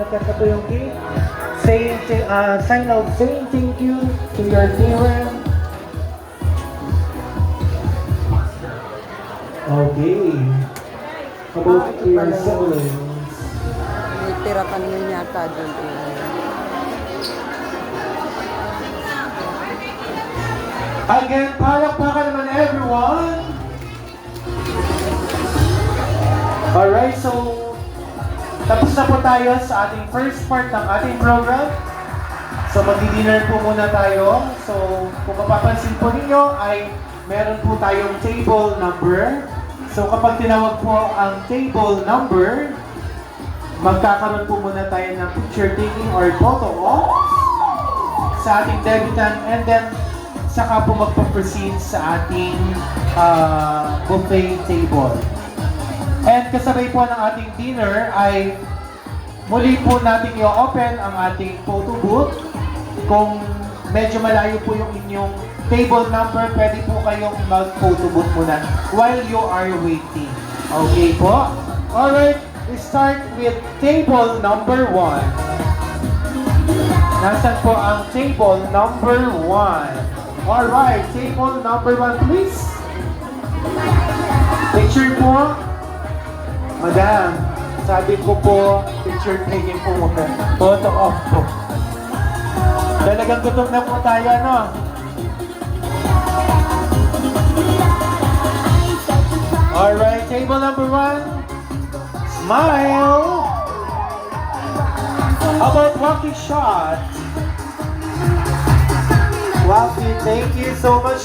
nagkakatuyong cake. Sign of saying thank you to your parent. Okay. About your siblings. May tira ka naman yata doon. Again, palakpakan naman everyone. Alright, so tapos na po tayo sa ating first part ng ating program. So magdi-dinner po muna tayo. So kung mapapansin po ninyo ay meron po tayong table number. So kapag tinawag po ang table number, magkakaroon po muna tayo ng picture taking or photo op sa ating debutant, and then saka po magpa-proceed sa ating buffet table. And kasabay po ng ating dinner ay muli po natin i-open ang ating photo booth. Kung medyo malayo po yung inyong table number, pwede po kayong mag-photo booth muna while you are waiting. Okay po? Alright, we start with table number 1. Nasaan po ang table number 1? Alright, table number 1 please. Picture po. Madam, sabi ko po, picture taking po muna. Photo off po. Talagang gutom na po tayo, no? Alright, table number 1. Smile. How about walkie shot? Walkie, thank you so much.